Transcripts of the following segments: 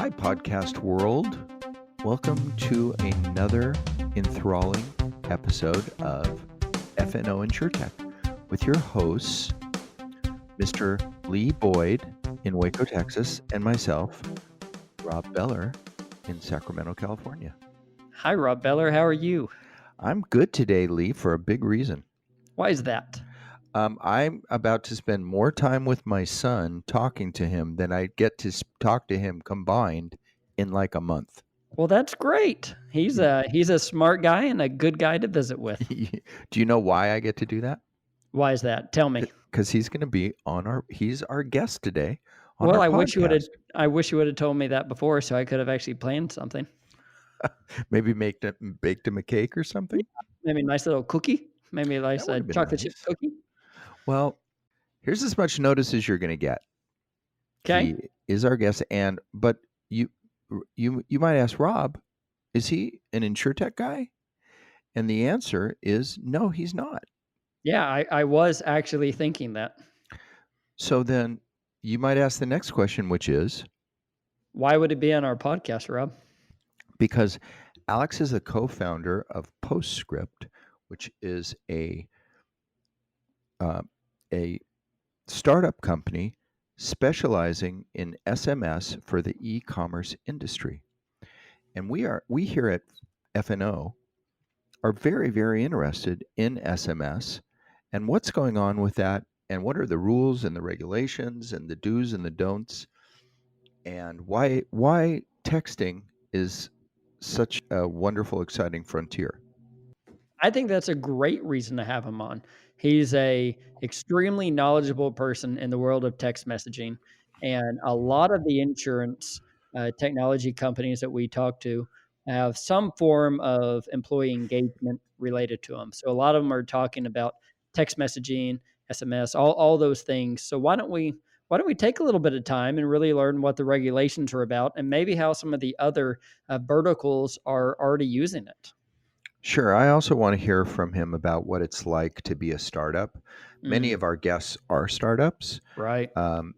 Hi, podcast world. Welcome to another enthralling episode of F&O InsureTech with your hosts, Mr. Lee Boyd in Waco, Texas, and myself, Rob Beller in Sacramento, California. Hi, Rob Beller. How are you? I'm good today, Lee, for a big reason. Why is that? I'm about to spend more time with my son talking to him than I get to talk to him combined in like a month. Well, that's great. He's a smart guy and a good guy to visit with. Do you know why I get to do that? Why is that? Tell me. Because he's going to be he's our guest today on Well, our I podcast. wish you would have told me that before, so I could have actually planned something. Maybe baked him a cake or something. Maybe a nice little cookie. Maybe a nice chocolate chip cookie. Well, here's as much notice as you're going to get. Okay. He is our guest, but you might ask, Rob, is he an InsureTech guy? And the answer is no, he's not. Yeah, I was actually thinking that. So then you might ask the next question, which is, why would it be on our podcast, Rob? Because Alex is a co-founder of Postscript, which is a startup company specializing in SMS for the e-commerce industry. And we here at F&O are very, very interested in SMS and what's going on with that, and what are the rules and the regulations and the do's and the don'ts, and why texting is such a wonderful, exciting frontier. I think that's a great reason to have him on. He's a extremely knowledgeable person in the world of text messaging, and a lot of the insurance technology companies that we talk to have some form of employee engagement related to them. So a lot of them are talking about text messaging, SMS, all those things. So why don't we take a little bit of time and really learn what the regulations are about, and maybe how some of the other verticals are already using it. Sure. I also want to hear from him about what it's like to be a startup. Many of our guests are startups, Right. Or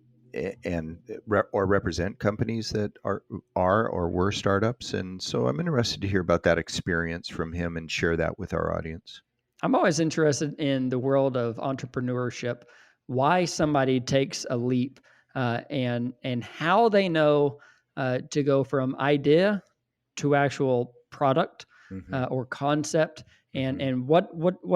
represent companies that are or were startups, and so I'm interested to hear about that experience from him and share that with our audience. I'm always interested in the world of entrepreneurship, why somebody takes a leap, and how they know to go from idea to actual product or concept, and what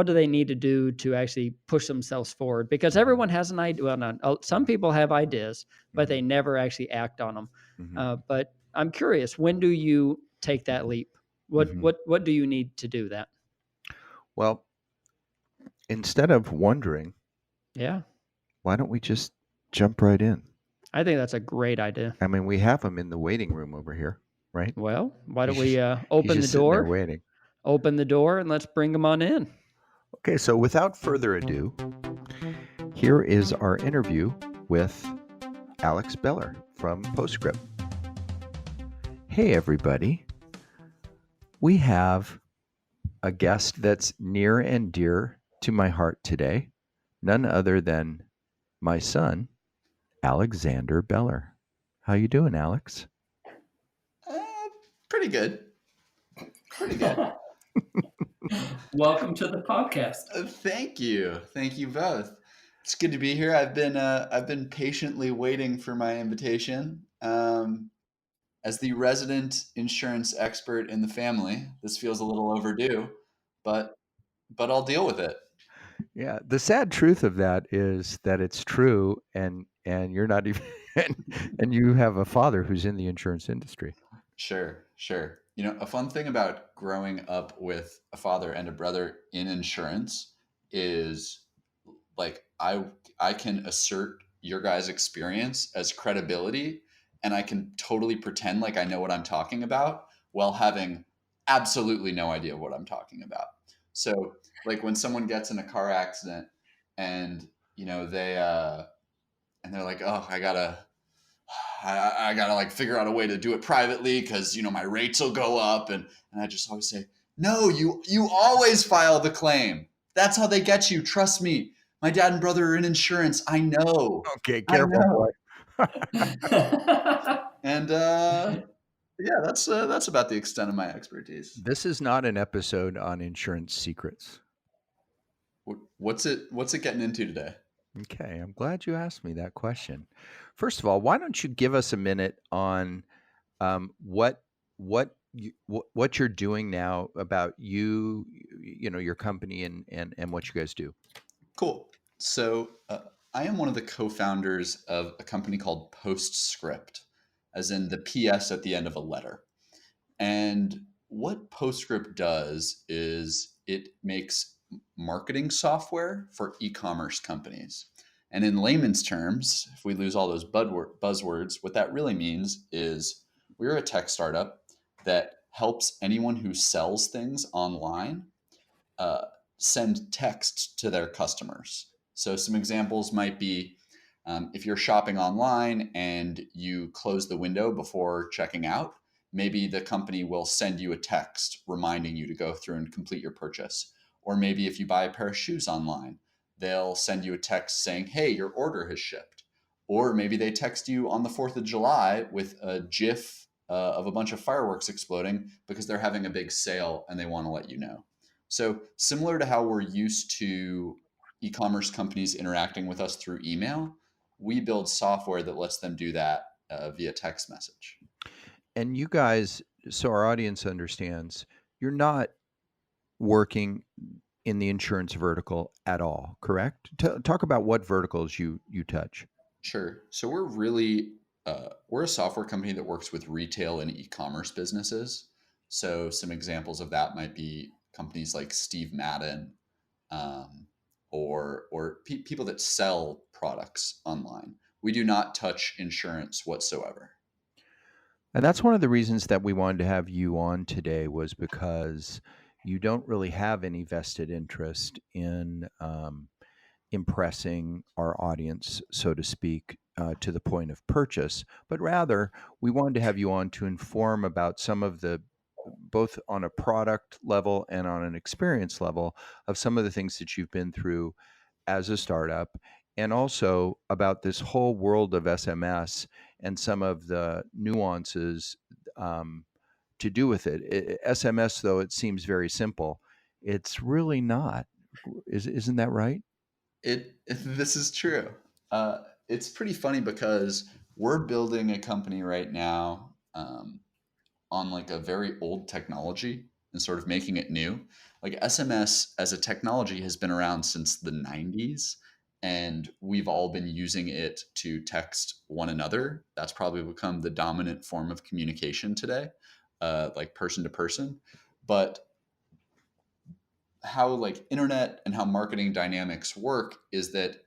do they need to do to actually push themselves forward? Because everyone has an idea. Well, some people have ideas, but they never actually act on them. But I'm curious, when do you take that leap? What do you need to do that? Well, instead of wondering, Yeah, why don't we just jump right in? I think that's a great idea. I mean, we have him in the waiting room over here, right? Well, why don't He's we just open the sitting there door? waiting. Open the door and let's bring them on in. Okay, so without further ado, here is our interview with Alex Beller from Postscript. Hey, everybody. We have a guest that's near and dear to my heart today, none other than my son, Alexander Beller. How you doing, Alex? Pretty good. Pretty good. Welcome to the podcast. Thank you both. It's good to be here. I've been patiently waiting for my invitation. As the resident insurance expert in the family, this feels a little overdue, but I'll deal with it. Yeah, the sad truth of that is that it's true, and you're not even, and you have a father who's in the insurance industry. Sure. You know, a fun thing about growing up with a father and a brother in insurance is like I can assert your guys' experience as credibility, and I can totally pretend like I know what I'm talking about while having absolutely no idea what I'm talking about. So like when someone gets in a car accident and you know they're like, oh, I gotta like figure out a way to do it privately because you know my rates will go up, and I just always say, no, you always file the claim. That's how they get you. Trust me. My dad and brother are in insurance. I know. Okay, careful, boy. And yeah, that's about the extent of my expertise. This is not an episode on insurance secrets. What's it getting into today? Okay, I'm glad you asked me that question. First of all, why don't you give us a minute on what what you're doing now about your company and what you guys do. Cool. So I am one of the co-founders of a company called Postscript, as in the PS at the end of a letter. And what Postscript does is it makes marketing software for e-commerce companies. And in layman's terms, if we lose all those buzzwords, what that really means is we're a tech startup that helps anyone who sells things online uh, send text to their customers. So some examples might be if you're shopping online and you close the window before checking out, maybe the company will send you a text reminding you to go through and complete your purchase. Or maybe if you buy a pair of shoes online, they'll send you a text saying, hey, your order has shipped. Or maybe they text you on the 4th of July with a GIF of a bunch of fireworks exploding because they're having a big sale and they want to let you know. So, similar to how we're used to e-commerce companies interacting with us through email, we build software that lets them do that via text message. And you guys, so our audience understands, you're not working in the insurance vertical at all, correct? Talk about what verticals you touch. Sure. So we're a software company that works with retail and e-commerce businesses. So some examples of that might be companies like Steve Madden, or people that sell products online. We do not touch insurance whatsoever. And that's one of the reasons that we wanted to have you on today, was because you don't really have any vested interest in impressing our audience, so to speak, to the point of purchase, but rather we wanted to have you on to inform about some of the, both on a product level and on an experience level, of some of the things that you've been through as a startup, and also about this whole world of SMS and some of the nuances um, to do with it. SMS, though it seems very simple, it's really not. Isn't that right? This is true. It's pretty funny because we're building a company right now on like a very old technology and sort of making it new. Like SMS as a technology has been around since the 90s, and we've all been using it to text one another. That's probably become the dominant form of communication today, like person to person. But how like internet and how marketing dynamics work is that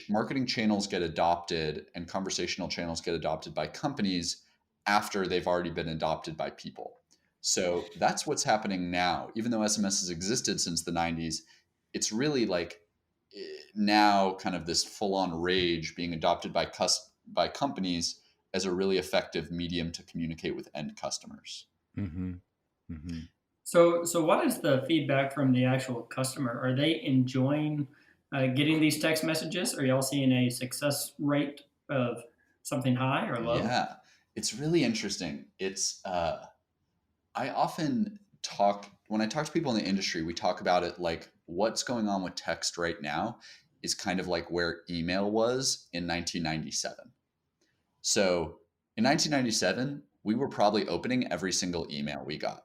marketing channels get adopted and conversational channels get adopted by companies after they've already been adopted by people. So that's what's happening now. Even though SMS has existed since the 90s, it's really like now kind of this full-on rage being adopted by companies as a really effective medium to communicate with end customers. Mm-hmm. Mm-hmm. So what is the feedback from the actual customer? Are they enjoying getting these text messages? Are y'all seeing a success rate of something high or low? Yeah, it's really interesting. I often when I talk to people in the industry, we talk about it like what's going on with text right now is kind of like where email was in 1997. So in 1997, we were probably opening every single email we got.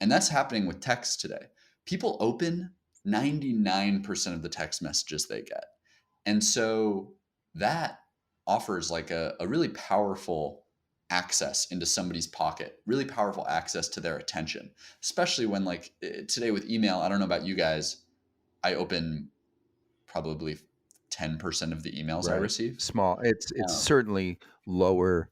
And that's happening with text today. People open 99% of the text messages they get. And so that offers like a really powerful access into somebody's pocket, really powerful access to their attention, especially when like today with email, I don't know about you guys, I open probably 10% of the emails I Right. receive. Small. It's Um, certainly lower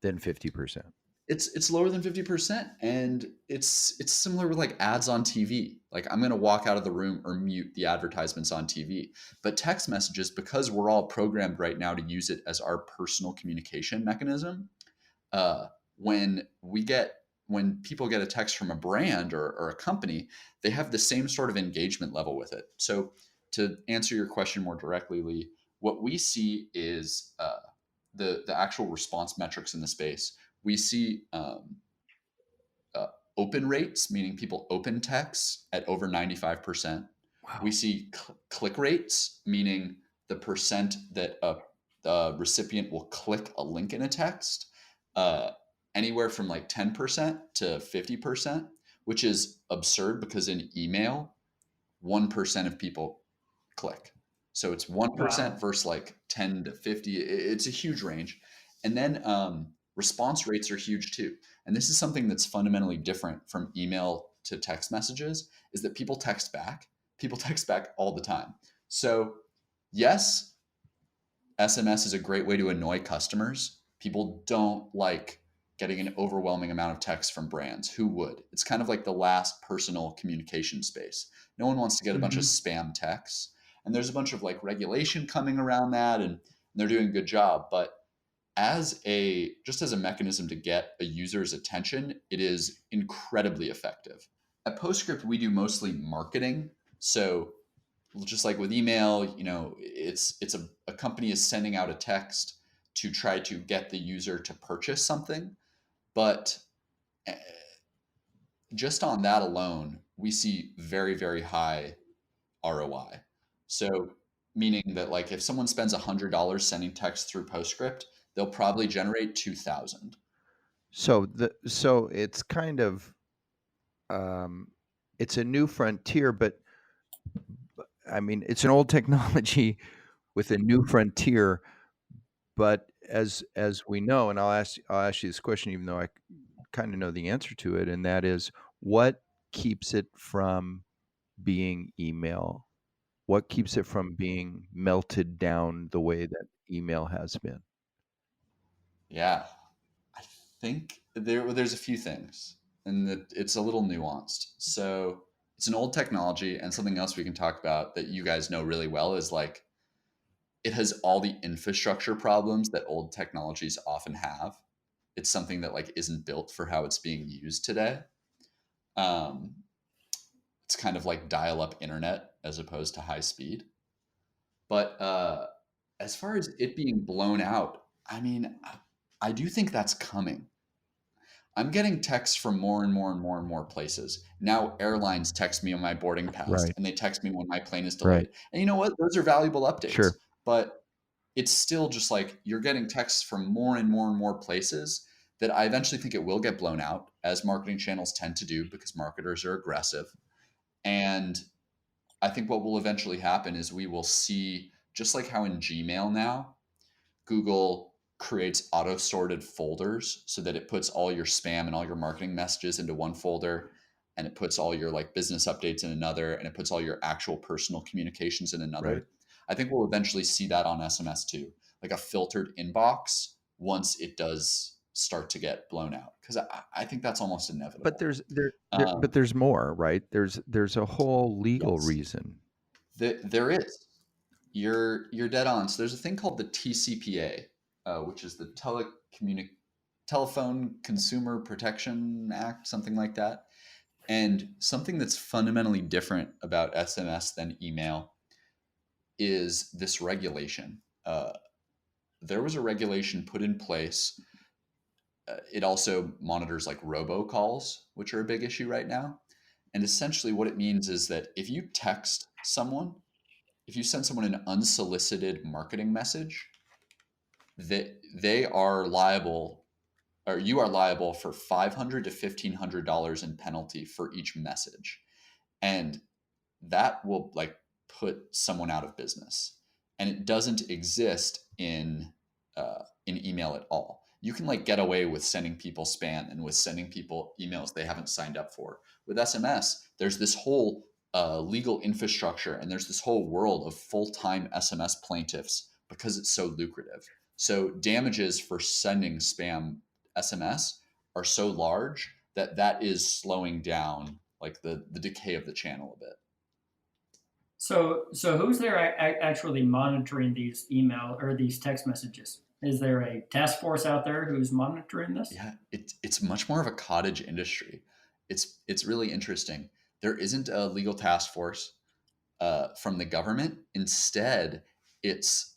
than 50%. it's lower than 50%, and it's similar with like ads on TV. Like I'm going to walk out of the room or mute the advertisements on TV. But text messages, because we're all programmed right now to use it as our personal communication mechanism, uh, when people get a text from a brand or a company, they have the same sort of engagement level with it. So to answer your question more directly, Lee, what we see is the actual response metrics in the space, we see open rates, meaning people open texts at over 95%. Wow. We see click rates, meaning the percent that a recipient will click a link in a text, anywhere from like 10% to 50%, which is absurd because in email, 1% of people click. So it's 1% versus like 10 to 50. It's a huge range. And then response rates are huge too. And this is something that's fundamentally different from email to text messages, is that people text back. People text back all the time. So yes, SMS is a great way to annoy customers. People don't like getting an overwhelming amount of text from brands. Who would? It's kind of like the last personal communication space. No one wants to get a bunch of spam texts. And there's a bunch of like regulation coming around that, and they're doing a good job. But just as a mechanism to get a user's attention, it is incredibly effective. At Postscript, we do mostly marketing. So just like with email, it's a company is sending out a text to try to get the user to purchase something. But just on that alone, we see very, very high ROI. So meaning that like if someone spends $100 sending text through Postscript, they'll probably generate 2,000. So it's kind of it's a new frontier, but I mean it's an old technology with a new frontier. But as we know, and I'll ask you this question, even though I kind of know the answer to it, and that is, what keeps it from being email? What keeps it from being melted down the way that email has been? Yeah, I think there's a few things, and it's a little nuanced. So it's an old technology, and something else we can talk about that you guys know really well is like it has all the infrastructure problems that old technologies often have. It's something that like isn't built for how it's being used today. Um, it's kind of like dial-up internet as opposed to high speed. But as far as it being blown out, I mean, I do think that's coming. I'm getting texts from more and more and more and more places. Now airlines text me on my boarding pass, Right. and they text me when my plane is Right. delayed. And you know what? Those are valuable updates. Sure. But it's still just like you're getting texts from more and more and more places that I eventually think it will get blown out, as marketing channels tend to do because marketers are aggressive. And I think what will eventually happen is we will see, just like how in Gmail now, Google creates auto sorted folders so that it puts all your spam and all your marketing messages into one folder, and it puts all your like business updates in another, and it puts all your actual personal communications in another. Right. I think we'll eventually see that on SMS too, like a filtered inbox once it does start to get blown out, because I think that's almost inevitable. But there's more, right? There's a whole legal Yes. reason. There is. You're dead on. So there's a thing called the TCPA, which is the Telephone Consumer Protection Act, something like that. And something that's fundamentally different about SMS than email is this regulation. There was a regulation put in place. It also monitors like robocalls, which are a big issue right now. And essentially what it means is that if you text someone, if you send someone an unsolicited marketing message, that they are liable, or you are liable for $500 to $1,500 in penalty for each message. And that will like put someone out of business. And it doesn't exist in email at all. You can like get away with sending people spam and with sending people emails they haven't signed up for. With SMS, there's this whole legal infrastructure, and there's this whole world of full-time SMS plaintiffs because it's so lucrative. So damages for sending spam SMS are so large that is slowing down like the decay of the channel a bit. So who's there actually monitoring these email or these text messages? Is there a task force out there who's monitoring this? Yeah, it's much more of a cottage industry. It's really interesting. There isn't a legal task force from the government. Instead, it's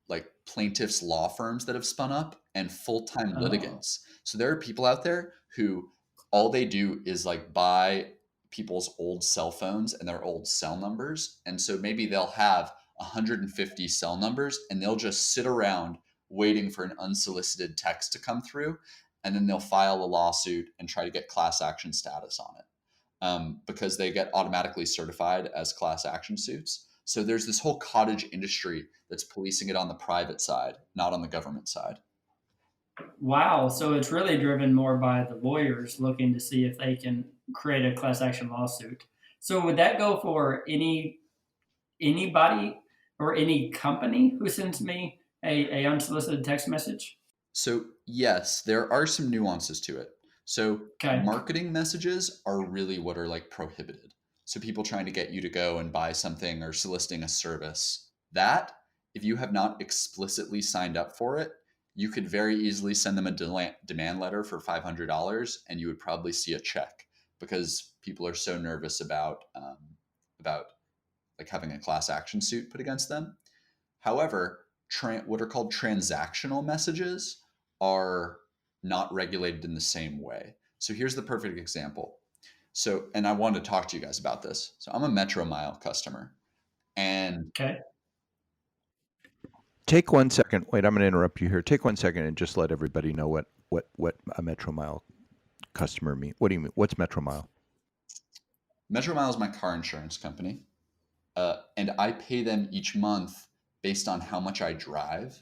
like plaintiffs' law firms that have spun up and full-time Oh. litigants. So there are people out there who all they do is like buy people's old cell phones and their old cell numbers. And so maybe they'll have 150 cell numbers and they'll just sit around waiting for an unsolicited text to come through. And then they'll file a lawsuit and try to get class action status on it. Because they get automatically certified as class action suits. So there's this whole cottage industry that's policing it on the private side, not on the government side. Wow. So it's really driven more by the lawyers looking to see if they can create a class action lawsuit. So would that go for anybody or any company who sends me a unsolicited text message? So yes, there are some nuances to it. So Okay. marketing messages are really what are like prohibited. So people trying to get you to go and buy something or soliciting a service. That, if you have not explicitly signed up for it, you could very easily send them a demand letter for $500 and you would probably see a check because people are so nervous about like having a class action suit put against them. However, what are called transactional messages are not regulated in the same way. So here's the perfect example. So, and I wanted to talk to you guys about this. So I'm a Metro Mile customer, and Okay. Take 1 second. Wait, I'm going to interrupt you here. Take 1 second and just let everybody know what a Metro Mile customer means. What do you mean? What's Metro Mile? Metro Mile is my car insurance company, and I pay them each month based on how much I drive.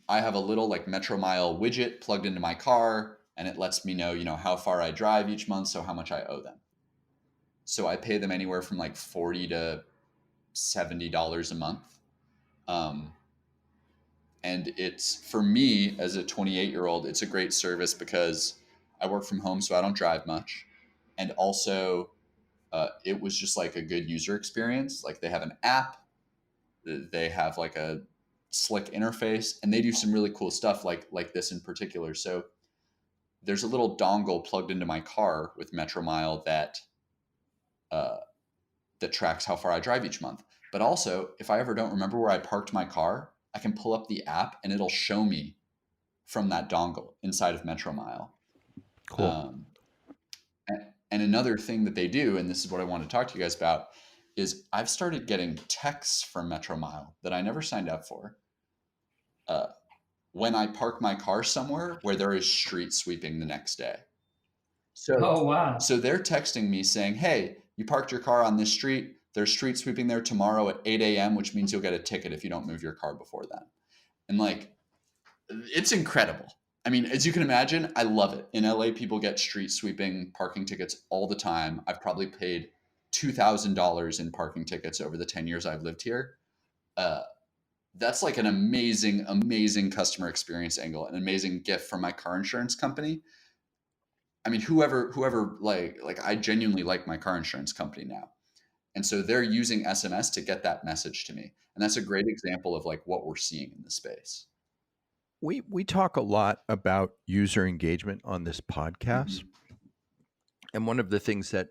I have a little like Metro Mile widget plugged into my car, and it lets me know, how far I drive each month, so how much I owe them. So I pay them anywhere from like $40 to $70 a month. And it's, for me as a 28-year-old, it's a great service because I work from home, so I don't drive much. And also, it was just like a good user experience. Like they have an app, they have like a slick interface, and they do some really cool stuff like this in particular. So there's a little dongle plugged into my car with Metro Mile that tracks how far I drive each month. But also, if I ever don't remember where I parked my car, I can pull up the app and it'll show me from that dongle inside of Metro Mile. Cool. And another thing that they do, and this is what I want to talk to you guys about, is I've started getting texts from Metro Mile that I never signed up for. When I park my car somewhere where there is street sweeping the next day. Oh, wow. So they're texting me saying, hey, you parked your car on this street. There's street sweeping there tomorrow at 8 a.m., which means you'll get a ticket if you don't move your car before then. And like, it's incredible. I mean, as you can imagine, I love it. In LA, people get street sweeping parking tickets all the time. I've probably paid $2,000 in parking tickets over the 10 years I've lived here. That's like an amazing, amazing customer experience angle, an amazing gift from my car insurance company. I mean, whoever like I genuinely like my car insurance company now. And so they're using SMS to get that message to me. And that's a great example of like what we're seeing in this space. We talk a lot about user engagement on this podcast. Mm-hmm. And one of the things that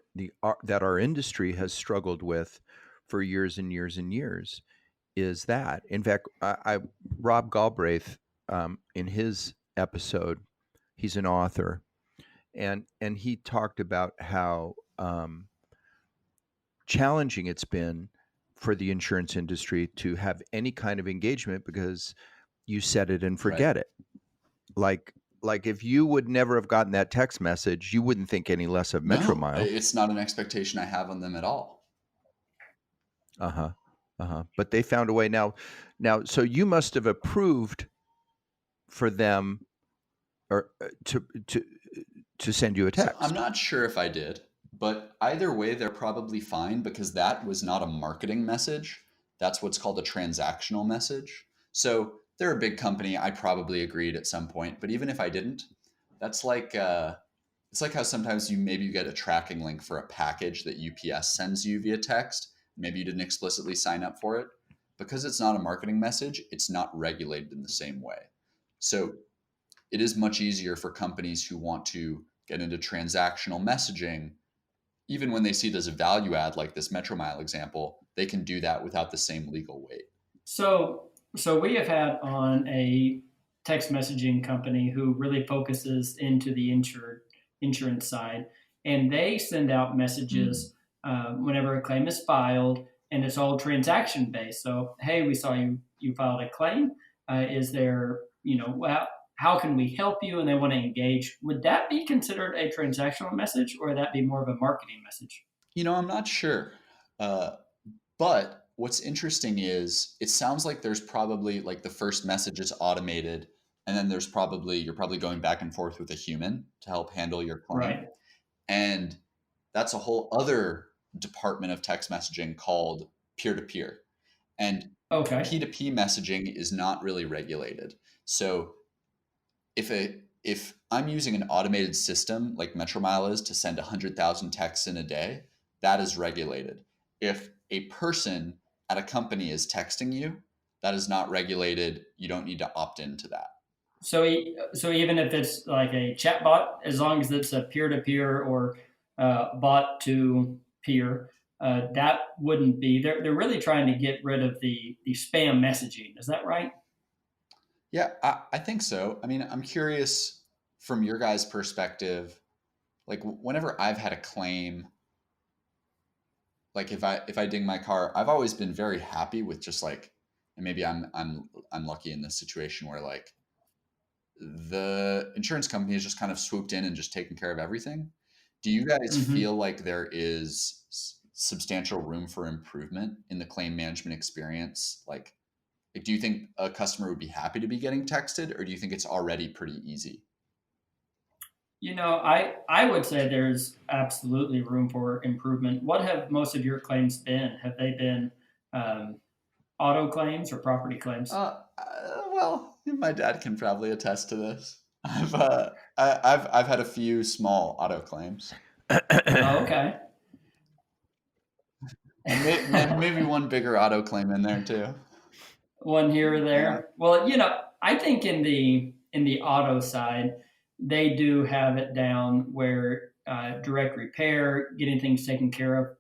that our industry has struggled with for years and years and years is that. In fact, Rob Galbraith, in his episode, he's an author, and he talked about how challenging it's been for the insurance industry to have any kind of engagement because you set it and forget it. Like if you would never have gotten that text message, you wouldn't think any less of Metro Mile. It's not an expectation I have on them at all. But they found a way now. So you must have approved for them or to send you a text. So I'm not sure if I did, but either way, they're probably fine because that was not a marketing message. That's what's called a transactional message. So they're a big company. I probably agreed at some point, but even if I didn't, that's like it's like how sometimes you get a tracking link for a package that UPS sends you via text. Maybe you didn't explicitly sign up for it. Because it's not a marketing message, it's not regulated in the same way. So it is much easier for companies who want to get into transactional messaging, even when they see there's a value add like this Metro Mile example, they can do that without the same legal weight. So So we have had on a text messaging company who really focuses into the insurance side, and they send out Mm. messages whenever a claim is filed, and it's all transaction based. So, hey, we saw you filed a claim. Is there, well, how can we help you? And they want to engage. Would that be considered a transactional message, or would that be more of a marketing message? I'm not sure. Uh, but what's interesting is it sounds like there's probably like the first message is automated, and then you're probably going back and forth with a human to help handle your claim. Right. And that's a whole other department of text messaging called peer to peer. And Okay. P2P messaging is not really regulated. So if I'm using an automated system like MetroMile is to send 100,000 texts in a day, that is regulated. If a person at a company is texting you, that is not regulated. You don't need to opt into that. So even if it's like a chat bot, as long as it's a peer to peer or bot to peer, that wouldn't be. They're really trying to get rid of the spam messaging. Is that right? Yeah, I think so. I mean, I'm curious from your guys' perspective, like whenever I've had a claim, like if I ding my car, I've always been very happy with just like, and maybe I'm lucky in this situation where like the insurance company has just kind of swooped in and just taken care of everything. Do you guys Hmm. feel like there is substantial room for improvement in the claim management experience? Like, do you think a customer would be happy to be getting texted, or do you think it's already pretty easy? I would say there's absolutely room for improvement. What have most of your claims been? Have they been um, auto claims or property claims? Well, my dad can probably attest to this. I've had a few small auto claims, Oh, okay. and maybe one bigger auto claim in there too. One here or Yeah. there. Well, I think in the auto side, they do have it down where direct repair, getting things taken care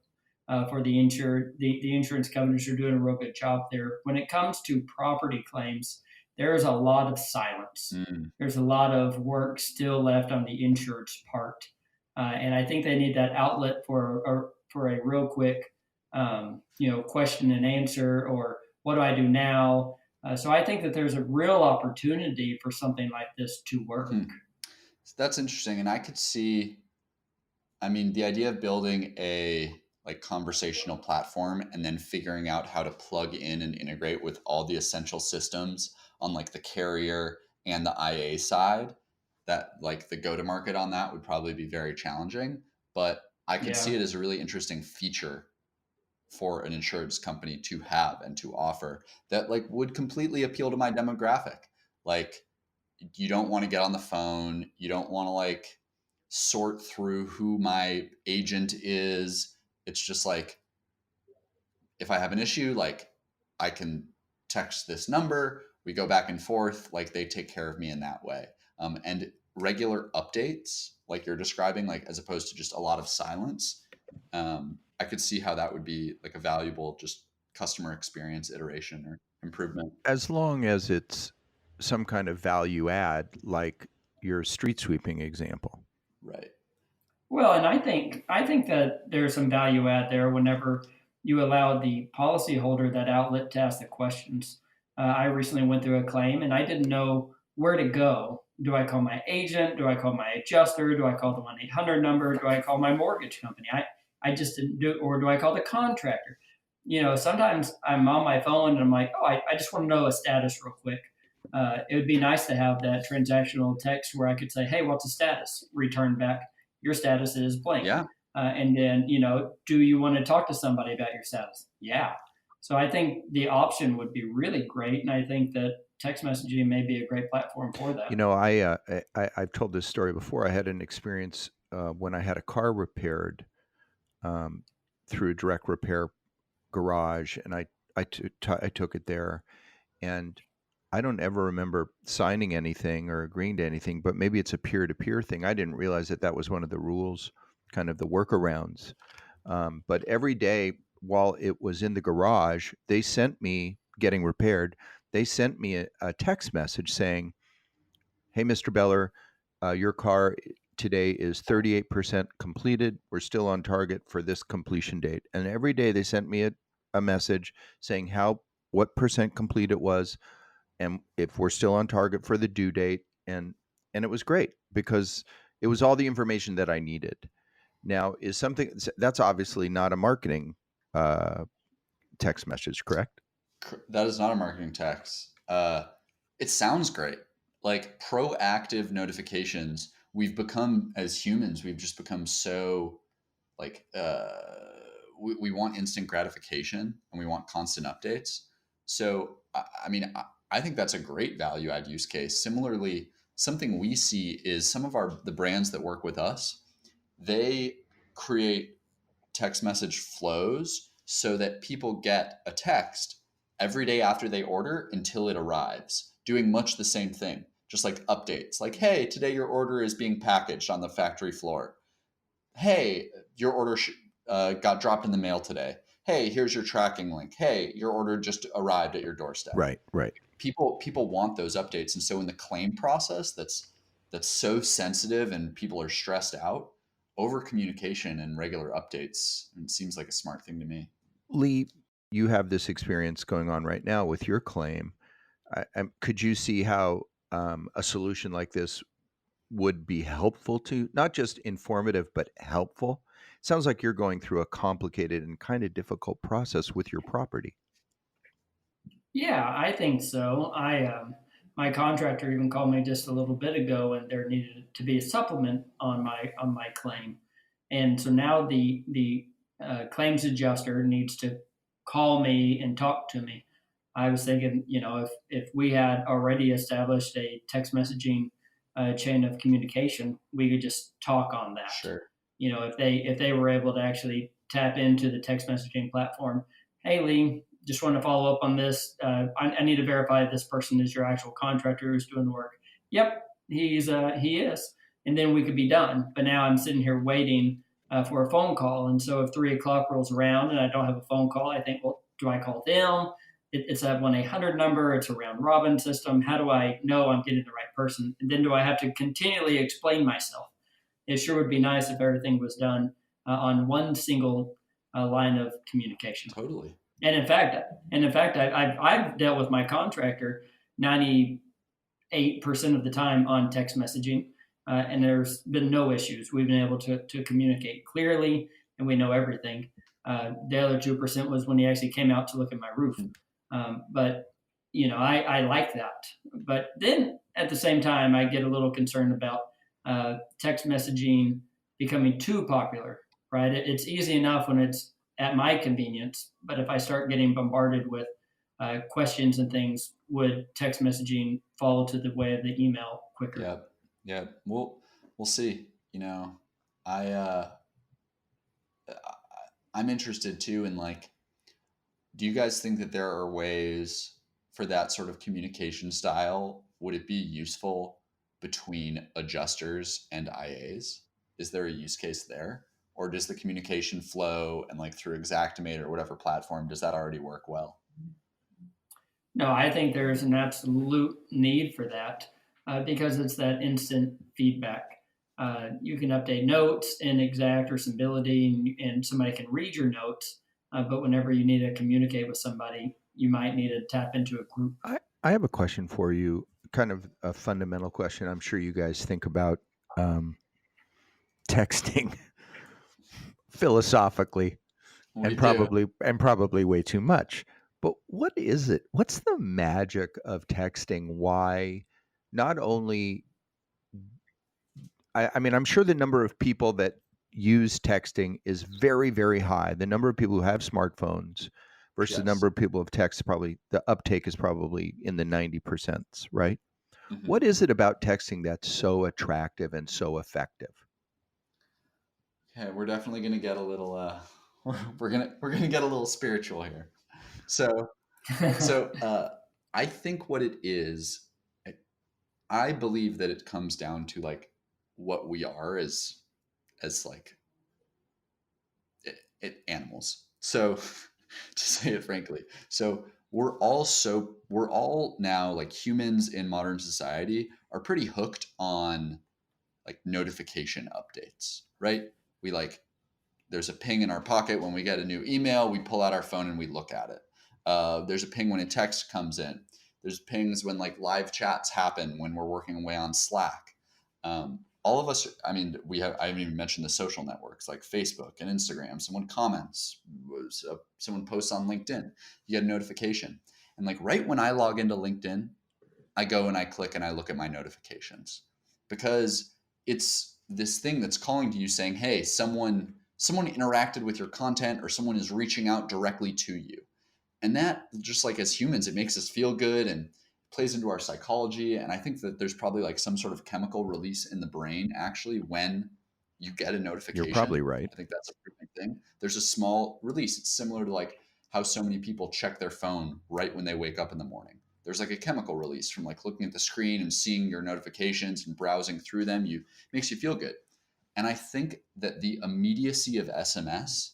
of for the insured. The insurance companies are doing a real good job there. When it comes to property claims, there's a lot of silence. Mm. There's a lot of work still left on the insured's part, and I think they need that outlet for a real quick, question and answer, or what do I do now? So I think that there's a real opportunity for something like this to work. Hmm. So that's interesting, and I could see. I mean, the idea of building a like conversational platform and then figuring out how to plug in and integrate with all the essential systems on like the carrier and the IA side, that like the go to market on that would probably be very challenging. But I could see Yeah. it as a really interesting feature for an insurance company to have and to offer that like would completely appeal to my demographic. Like you don't want to get on the phone. You don't want to like sort through who my agent is. It's just like if I have an issue, like I can text this number, we go back and forth, like they take care of me in that way. And regular updates, like you're describing, like as opposed to just a lot of silence. I could see how that would be like a valuable just customer experience iteration or improvement. As long as it's some kind of value add, like your street sweeping example. Right. Well, and I think that there's some value add there whenever you allow the policyholder that outlet to ask the questions. I recently went through a claim and I didn't know where to go. Do I call my agent? Do I call my adjuster? Do I call the 1-800 number? Do I call my mortgage company? I just didn't do it. Or do I call the contractor? Sometimes I'm on my phone and I'm like, oh, I just want to know a status real quick. It would be nice to have that transactional text where I could say, hey, what's the status? Return back, your status is blank. Yeah. And then, do you want to talk to somebody about your status? Yeah. So I think the option would be really great. And I think that text messaging may be a great platform for that. I've told this story before. I had an experience when I had a car repaired um, through a direct repair garage, and I took it there, and I don't ever remember signing anything or agreeing to anything, but maybe it's a peer to peer thing. I didn't realize that that was one of the rules, kind of the workarounds. But every day while it was in the garage, they sent me getting repaired. they sent me a text message saying, "Hey, Mr. Beller, your car today is 38% completed. We're still on target for this completion date." And every day they sent me a message saying what percent complete it was, and if we're still on target for the due date. And it was great because it was all the information that I needed. Now, is something that's obviously not a marketing uh, text message, correct? That is not a marketing text. It sounds great. Like proactive notifications. We've become, as humans, we've just become so like we want instant gratification and we want constant updates. So I mean, I think that's a great value add use case. Similarly, something we see is some of the brands that work with us, they create text message flows so that people get a text every day after they order until it arrives, doing much the same thing, just like updates like, hey, today your order is being packaged on the factory floor. Hey, your order got dropped in the mail today. Hey, here's your tracking link. Hey, your order just arrived at your doorstep. Right. People want those updates, and so in the claim process, that's so sensitive, and people are stressed out. Over communication and regular updates, it seems like a smart thing to me. Lee, you have this experience going on right now with your claim. Could you see how a solution like this would be helpful to, not just informative, but helpful? Sounds like you're going through a complicated and kind of difficult process with your property. Yeah, I think so. My contractor even called me just a little bit ago, and there needed to be a supplement on my claim, and so now the claims adjuster needs to call me and talk to me. I was thinking, if we had already established a text messaging chain of communication, we could just talk on that. Sure. If they were able to actually tap into the text messaging platform, hey Lee, just want to follow up on this. I need to verify this person is your actual contractor who's doing the work. Yep, he is, and then we could be done. But now I'm sitting here waiting for a phone call, and so if 3 o'clock rolls around and I don't have a phone call, I think, well, do I call them? It's a 1-800 number. It's a round robin system. How do I know I'm getting the right person? And then do I have to continually explain myself? It sure would be nice if everything was done on one single line of communication. Totally. And in fact, I've dealt with my contractor 98% of the time on text messaging, and there's been no issues. We've been able to communicate clearly, and we know everything. The other 2% was when he actually came out to look at my roof. But I like that. But then at the same time, I get a little concerned about text messaging becoming too popular. Right? It's easy enough when it's at my convenience, but if I start getting bombarded with questions and things, would text messaging fall to the way of the email quicker? Yeah. We'll see. I I'm interested too in, like, do you guys think that there are ways for that sort of communication style? Would it be useful between adjusters and IAs? Is there a use case there? Or does the communication flow and, like, through Xactimate or whatever platform, does that already work well? No, I think there's an absolute need for that because it's that instant feedback. You can update notes in Exact or Symbility, and somebody can read your notes. But whenever you need to communicate with somebody, you might need to tap into a group. I have a question for you, kind of a fundamental question. I'm sure you guys think about texting philosophically and probably way too much. But what is it? What's the magic of texting? Why not only I mean, I'm sure the number of people that use texting is very, very high. The number of people who have smartphones versus the number of people who have text, probably the uptake is probably in the 90%, right? Mm-hmm. What is it about texting that's so attractive and so effective? Okay, we're definitely going to get a little we're going to get a little spiritual here. So I think what it is, I believe that it comes down to, like, what we are as like animals. So to say it frankly, so we're all now, like, humans in modern society are pretty hooked on like notification updates, right? We like, there's a ping in our pocket when we get a new email, we pull out our phone and we look at it. There's a ping when a text comes in. There's pings when like live chats happen when we're working away on Slack. All of us, I mean, I haven't even mentioned the social networks like Facebook and Instagram. Someone comments, someone posts on LinkedIn, you get a notification. And like right when I log into LinkedIn, I go and I click and I look at my notifications, because it's this thing that's calling to you saying, hey, someone interacted with your content, or someone is reaching out directly to you. And that, just like as humans, it makes us feel good and plays into our psychology. And I think that there's probably like some sort of chemical release in the brain actually when you get a You're notification. probably right. I think that's a pretty big thing. There's a small release. It's similar to like how so many people check their phone right when they wake up in the morning. There's like a chemical release from like looking at the screen and seeing your notifications and browsing through them. Makes you feel good. And I think that the immediacy of SMS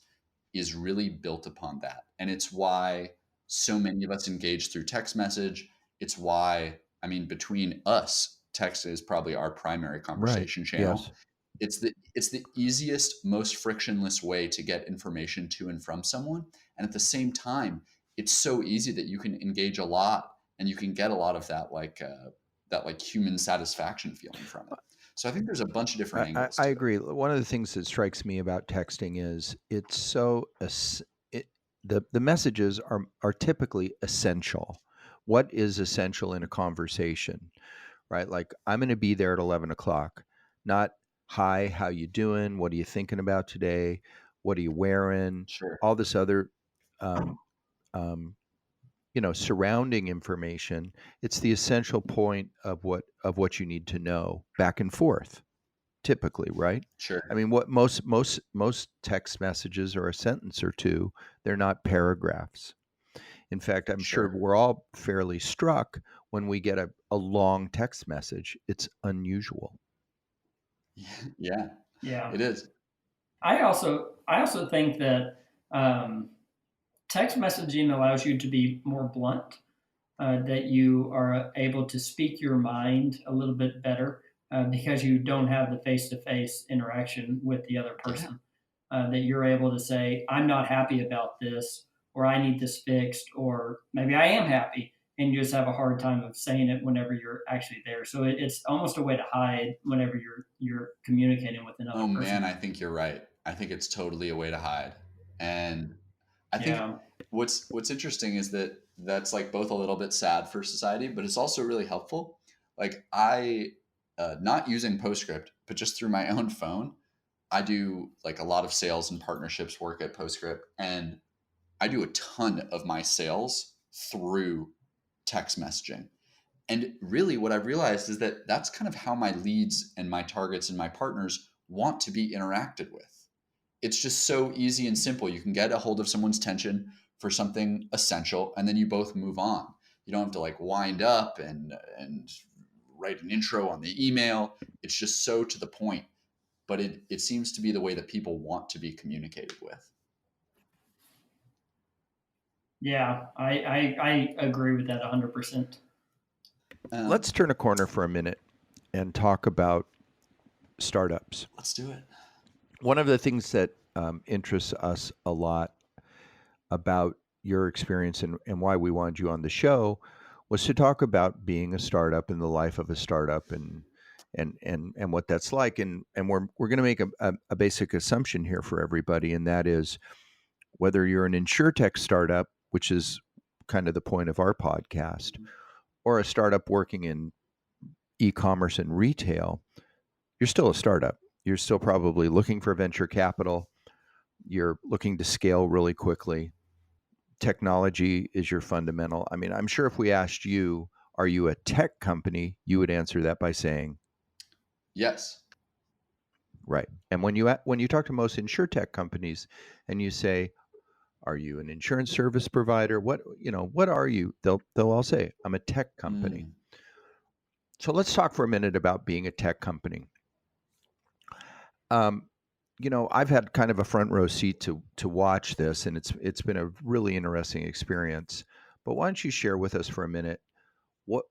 is really built upon that. And it's why so many of us engage through text message. It's why, I mean, between us, text is probably our primary conversation channel. Yes. It's the easiest, most frictionless way to get information to and from someone. And at the same time, it's so easy that you can engage a lot and you can get a lot of that like human satisfaction feeling from it. So I think there's a bunch of different angles I to it. agree. One of the things that strikes me about texting is it's so the messages are typically essential. What is essential in a conversation, right? Like, I'm going to be there at 11 o'clock, not, hi, how you doing? What are you thinking about today? What are you wearing? Sure. All this other, um, um, surrounding information. It's the essential point of what you need to know, back and forth, typically, right? Sure. I mean, what most text messages are a sentence or two. They're not paragraphs. In fact, I'm sure Sure. we're all fairly struck when we get a long text message. It's unusual. Yeah, Yeah. it is. I also think that text messaging allows you to be more blunt, that you are able to speak your mind a little bit better, because you don't have the face to face interaction with the other Yeah. person. That you're able to say, I'm not happy about this, or I need this fixed, or maybe I am happy. And you just have a hard time of saying it whenever you're actually there. So it's almost a way to hide whenever you're communicating with another Oh man, person. I think you're right. I think it's totally a way to hide. And I think Yeah. what's interesting is that that's like both a little bit sad for society, but it's also really helpful. Like I, not using Postscript, but just through my own phone, I do like a lot of sales and partnerships work at Postscript, and I do a ton of my sales through text messaging. And really, what I've realized is that that's kind of how my leads and my targets and my partners want to be interacted with. It's just so easy and simple. You can get a hold of someone's attention for something essential, and then you both move on. You don't have to like wind up and write an intro on the email. It's just so to the point. But it seems to be the way that people want to be communicated with. Yeah, I agree with that 100%. Let's turn a corner for a minute and talk about startups. Let's do it. One of the things that interests us a lot about your experience and why we wanted you on the show was to talk about being a startup and the life of a startup and what that's like. And we're going to make a basic assumption here for everybody, and that is whether you're an InsureTech startup, which is kind of the point of our podcast, or a startup working in e-commerce and retail, you're still a startup. You're still probably looking for venture capital. You're looking to scale really quickly. Technology is your fundamental. I mean, I'm sure if we asked you, are you a tech company, you would answer that by saying, Yes. right. And when you talk to most InsureTech companies and you say, are you an insurance service provider? What are you? They'll all say, I'm a tech company. Mm. So let's talk for a minute about being a tech company. I've had kind of a front row seat to watch this, and it's been a really interesting experience. but why don't you share with us for a minute what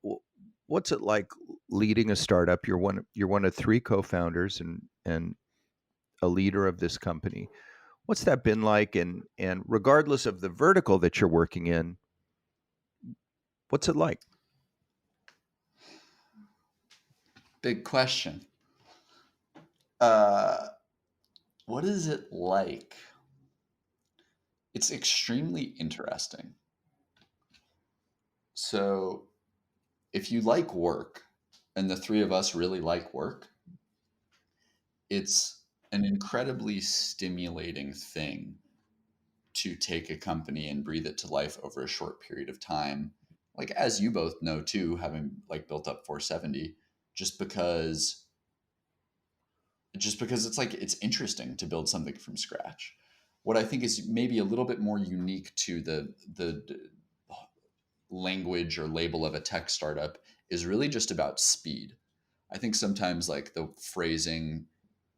what's it like leading a startup? You're one of three co-founders and a leader of this company. What's that been like? And regardless of the vertical that you're working in, what's it like? Big question. What is it like? It's extremely interesting. So, if you like work, and the three of us really like work, it's an incredibly stimulating thing to take a company and breathe it to life over a short period of time. Like, as you both know too, having like built up 470, just because it's like it's interesting to build something from scratch. What I think is maybe a little bit more unique to the language or label of a tech startup is really just about speed. I think sometimes like the phrasing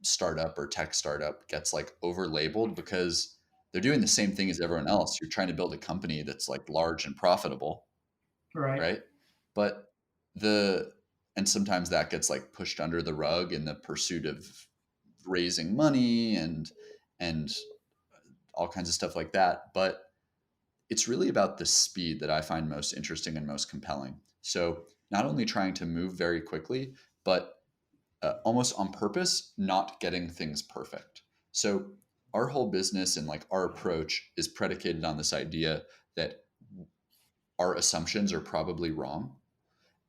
startup or tech startup gets like over labeled because they're doing the same thing as everyone else. You're trying to build a company that's like large and profitable, Right. right? But the and sometimes that gets like pushed under the rug in the pursuit of raising money and all kinds of stuff like that. But it's really about the speed that I find most interesting and most compelling. So not only trying to move very quickly, but almost on purpose, not getting things perfect. So our whole business and like our approach is predicated on this idea that our assumptions are probably wrong.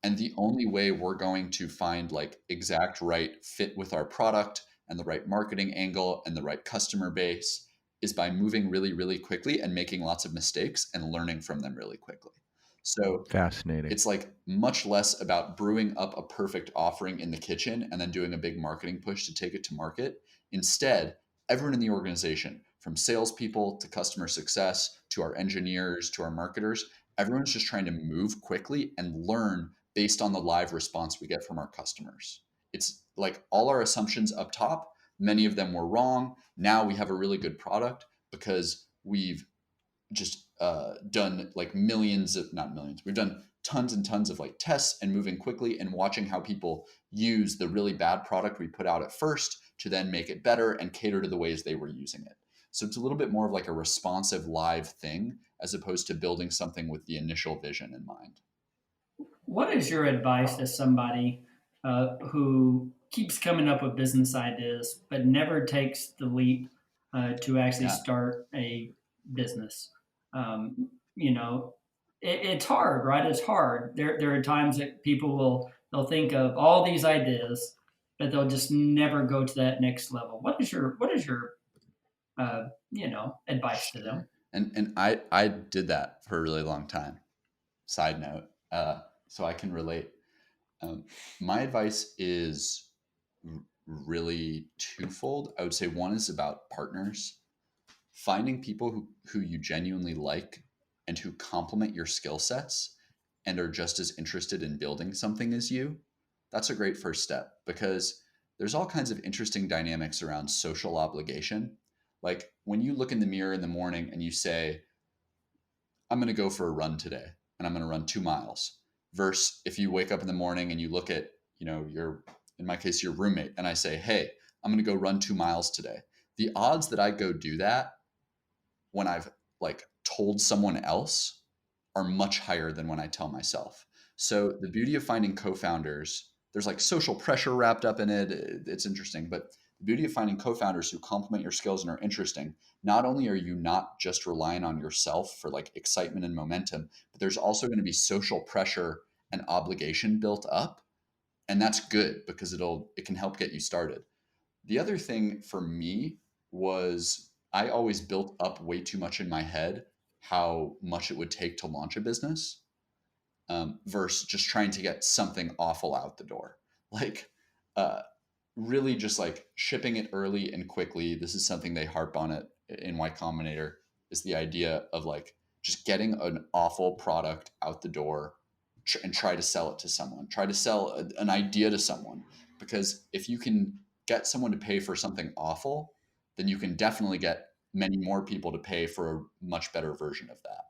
And the only way we're going to find like exact right fit with our product and the right marketing angle and the right customer base is by moving really, really quickly and making lots of mistakes and learning from them really quickly. So Fascinating. it's like much less about brewing up a perfect offering in the kitchen and then doing a big marketing push to take it to market. Instead, everyone in the organization, from salespeople to customer success to our engineers to our marketers, everyone's just trying to move quickly and learn based on the live response we get from our customers. It's like all our assumptions up top, many of them were wrong. Now we have a really good product because we've just done like millions of, not millions, we've done tons and tons of like tests and moving quickly and watching how people use the really bad product we put out at first to then make it better and cater to the ways they were using it. So it's a little bit more of like a responsive live thing as opposed to building something with the initial vision in mind. What is your advice to somebody who keeps coming up with business ideas but never takes the leap to actually Yeah. start a business? You know, it's hard, right? It's hard. There are times that they'll think of all these ideas, but they'll just never go to that next level. What is your advice to them? Sure. And I did that for a really long time. Side note, so I can relate. My advice is really twofold. I would say one is about partners, finding people who you genuinely like and who complement your skill sets and are just as interested in building something as you. That's a great first step because there's all kinds of interesting dynamics around social obligation. Like when you look in the mirror in the morning and you say, I'm going to go for a run today and I'm going to run 2 miles, versus if you wake up in the morning and you look at, in my case, your roommate, and I say, hey, I'm going to go run 2 miles today. The odds that I go do that when I've like told someone else are much higher than when I tell myself. So the beauty of finding co-founders, there's like social pressure wrapped up in it. It's interesting, but the beauty of finding co-founders who complement your skills and are interesting, not only are you not just relying on yourself for like excitement and momentum, but there's also going to be social pressure and obligation built up. And that's good because it can help get you started. The other thing for me was I always built up way too much in my head how much it would take to launch a business versus just trying to get something awful out the door. Like, uh, really just like shipping it early and quickly. This is something they harp on it in Y Combinator, is the idea of like just getting an awful product out the door and try to sell it to someone, try to sell an idea to someone. Because if you can get someone to pay for something awful, then you can definitely get many more people to pay for a much better version of that.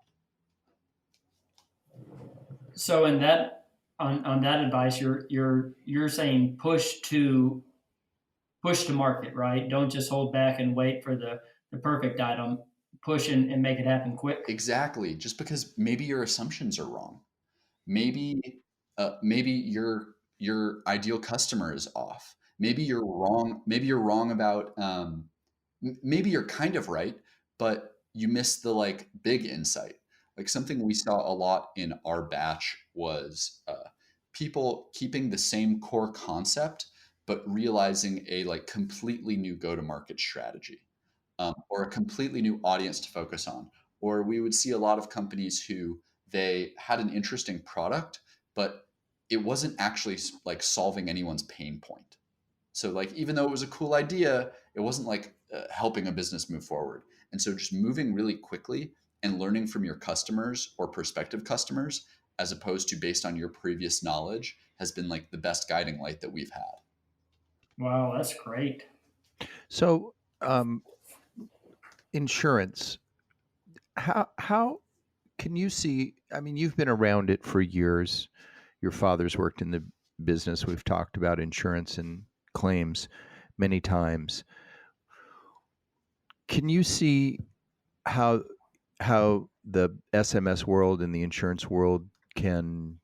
So in that on that advice, you're saying push to market, right? Don't just hold back and wait for the perfect item. Push and make it happen quick. Exactly. Just because maybe your assumptions are wrong. Maybe your ideal customer is off. Maybe you're wrong. Maybe you're wrong about maybe you're kind of right, but you missed the like big insight. Like something we saw a lot in our batch was people keeping the same core concept, but realizing a like completely new go to market strategy, or a completely new audience to focus on. Or we would see a lot of companies who they had an interesting product, but it wasn't actually like solving anyone's pain point. So like even though it was a cool idea, it wasn't like helping a business move forward. And so just moving really quickly and learning from your customers or prospective customers as opposed to based on your previous knowledge has been like the best guiding light that we've had. Wow, that's great. So, insurance. How can you see? I mean, you've been around it for years. Your father's worked in the business. We've talked about insurance and claims many times. Can you see how the SMS world and the insurance world can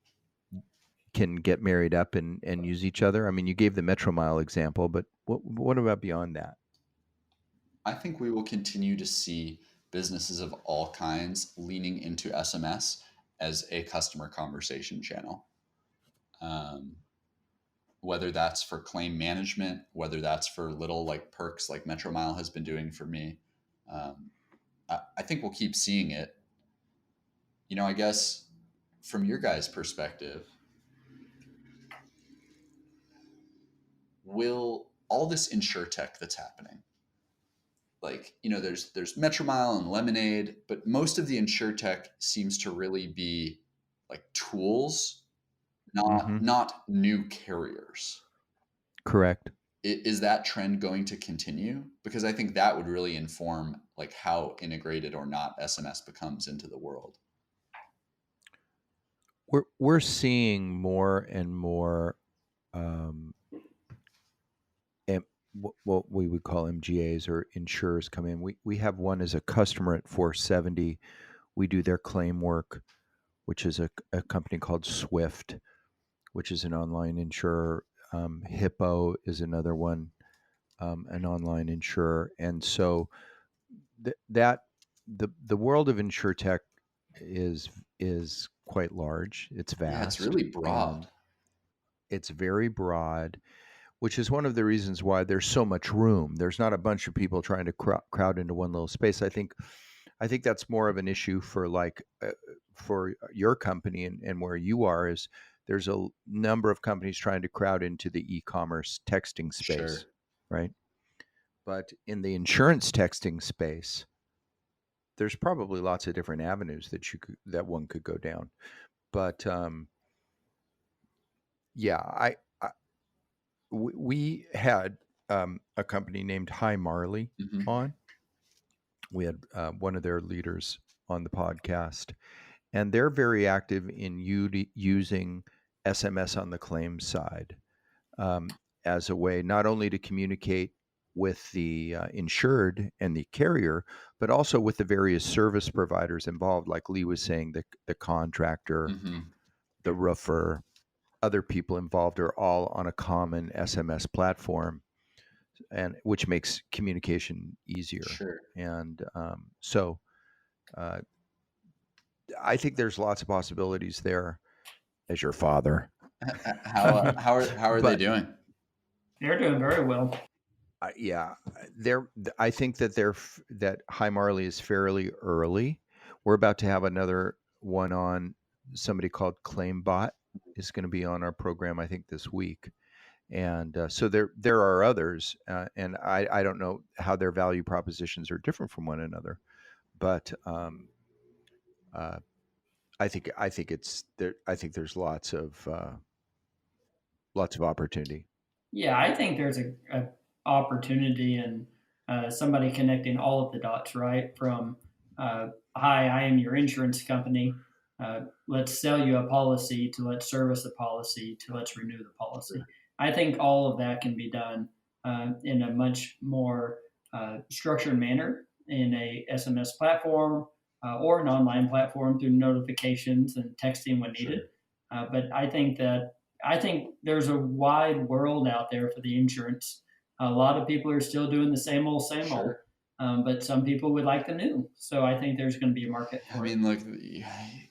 get married up and use each other? I mean, you gave the Metro Mile example, but what about beyond that? I think we will continue to see businesses of all kinds leaning into SMS as a customer conversation channel. Um, whether that's for claim management, whether that's for little like perks like Metro Mile has been doing for me. Um, I think we'll keep seeing it. I guess from your guys' perspective, will all this insure tech that's happening, like there's Metro Mile and Lemonade, but most of the insure tech seems to really be like tools, Hmm. not new carriers. Correct. Is that trend going to continue? Because I think that would really inform like how integrated or not SMS becomes into the world. We're seeing more and more, um, what we would call MGAs or insurers come in. We have one as a customer at 470. We do their claim work, which is a company called Swift, which is an online insurer. Hippo is another one, an online insurer. And so that the world of insurtech is quite large. It's Yeah, it's vast really broad. and it's very broad, which is one of the reasons why there's so much room. There's not a bunch of people trying to crowd into one little space. I think that's more of an issue for for your company and where you are is there's a number of companies trying to crowd into the e-commerce texting space, Sure. right? But in the insurance texting space, there's probably lots of different avenues that one could go down. But yeah, we had a company named Hi Marley Hmm. on. We had one of their leaders on the podcast, and they're very active in using SMS on the claims side, as a way not only to communicate with the insured and the carrier, but also with the various service providers involved. Like Lee was saying, the contractor, Hmm. the roofer, other people involved are all on a common SMS platform, and which makes communication easier. Sure. And so uh, I think there's lots of possibilities there as your father. How are they But doing? They're doing very well. yeah, I think that that High Marley is fairly early. We're about to have another one on. Somebody called ClaimBot is going to be on our program, I think, this week. And so there are others, and I don't know how their value propositions are different from one another, but uh, I think it's there. I think there's lots of opportunity. Yeah, I think there's a opportunity in somebody connecting all of the dots, right? From hi, I am your insurance company. let's sell you a policy to let's service the policy to let's renew the policy. I think all of that can be done in a much more structured manner in a SMS platform or an online platform through notifications and texting when needed. But I think there's a wide world out there for the insurance. A lot of people are still doing the same old, but some people would like the new. So I think there's going to be a market for I it. mean, like,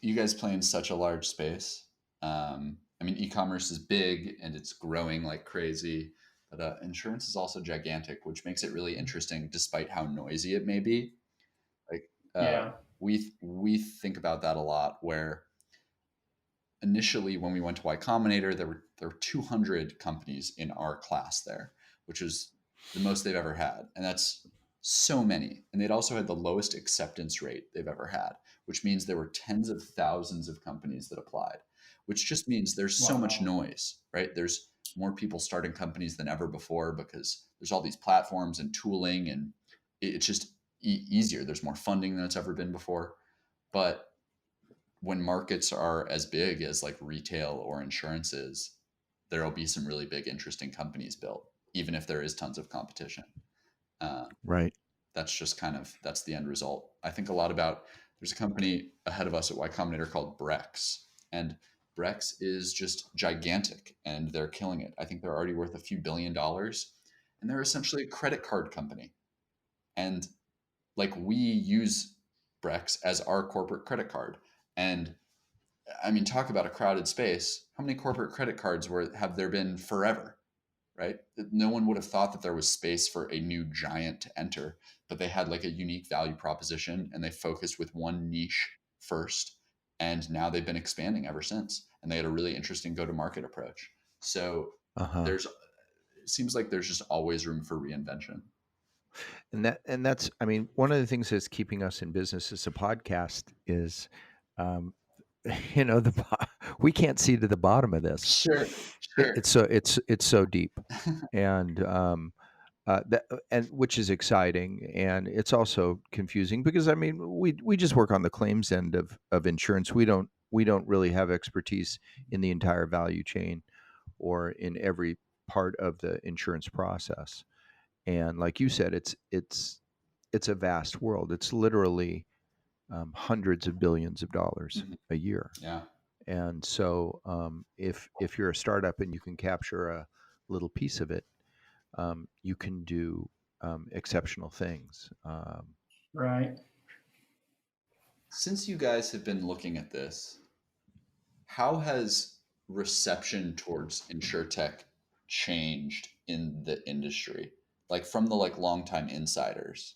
you guys play in such a large space. I mean, e-commerce is big and it's growing like crazy, but insurance is also gigantic, which makes it really interesting, despite how noisy it may be. Like, Yeah. we think about that a lot. Where initially, when we went to Y Combinator, there were 200 companies in our class there, which was the most they've ever had, and that's so many. And they'd also had the lowest acceptance rate they've ever had, which means there were tens of thousands of companies that applied, which just means there's so much Wow. noise, right? There's more people starting companies than ever before because there's all these platforms and tooling, and it's just easier. There's more funding than it's ever been before. But when markets are as big as like retail or insurances, there'll be some really big, interesting companies built, even if there is tons of competition. Right. That's just that's the end result. I think a lot about, there's a company ahead of us at Y Combinator called Brex, and Brex is just gigantic and they're killing it. I think they're already worth a few $1 billion, and they're essentially a credit card company. And like, we use Brex as our corporate credit card. And I mean, talk about a crowded space. How many corporate credit cards have there been forever, right? No one would have thought that there was space for a new giant to enter, but they had like a unique value proposition and they focused with one niche first. And now they've been expanding ever since. And they had a really interesting go-to-market approach. So Uh-huh. it seems like there's just always room for reinvention. And that's, I mean, one of the things that's keeping us in business as a podcast is, we can't see to the bottom of this. Sure. It's so deep, and which is exciting, and it's also confusing because, I mean, we just work on the claims end of insurance. We don't really have expertise in the entire value chain or in every part of the insurance process. And like you said, it's a vast world. It's literally hundreds of billions of dollars a year. Yeah. And so, if you're a startup and you can capture a little piece of it, you can do exceptional things. Right. Since you guys have been looking at this, how has reception towards InsureTech changed in the industry? Like, from the longtime insiders,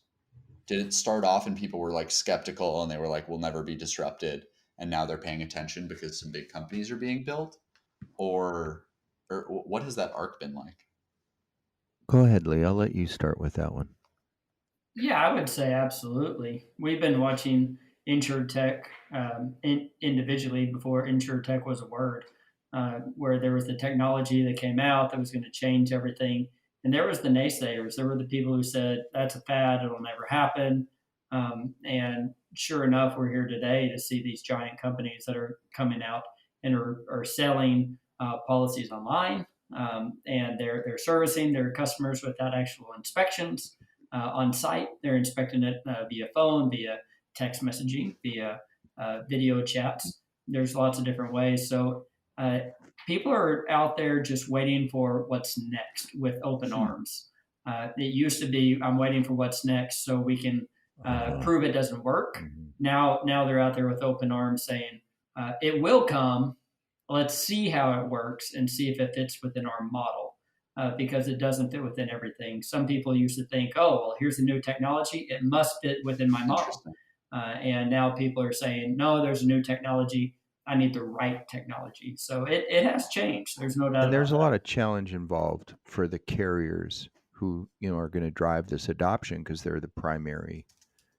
did it start off and people were like skeptical and they were like, we'll never be disrupted, and now they're paying attention because some big companies are being built? Or what has that arc been like? Go ahead, Lee. I'll let you start with that one. Yeah, I would say absolutely. We've been watching InsureTech individually before InsureTech was a word, where there was the technology that came out that was going to change everything. And there was the naysayers. There were the people who said, that's a fad, it'll never happen. And sure enough, we're here today to see these giant companies that are coming out and are selling policies online. And they're servicing their customers without actual inspections on site. They're inspecting it via phone, via text messaging, via video chats. There's lots of different ways. So people are out there just waiting for what's next with open arms. It used to be, I'm waiting for what's next so we can prove it doesn't work. Now they're out there with open arms saying, it will come. Let's see how it works and see if it fits within our model. Because it doesn't fit within everything. Some people used to think, oh, well, here's a new technology. It must fit within my model. And now people are saying, no, there's a new technology. I need the right technology. So it has changed. There's no doubt And there's about a lot that. of challenge involved for the carriers who, are going to drive this adoption because they're the primary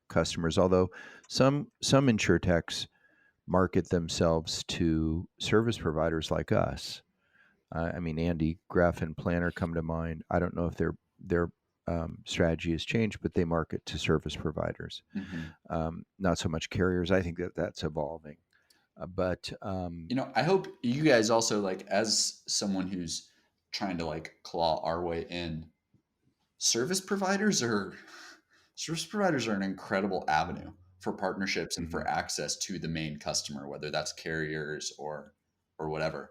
customers. Although some insurtechs market themselves to service providers like us. I mean, Andy, Greff, and Planner come to mind. I don't know if their strategy has changed, but they market to service providers, not so much carriers. I think that's evolving. But I hope you guys also, like, as someone who's trying to like claw our way in, service providers are an incredible avenue for partnerships and for access to the main customer, whether that's carriers or whatever.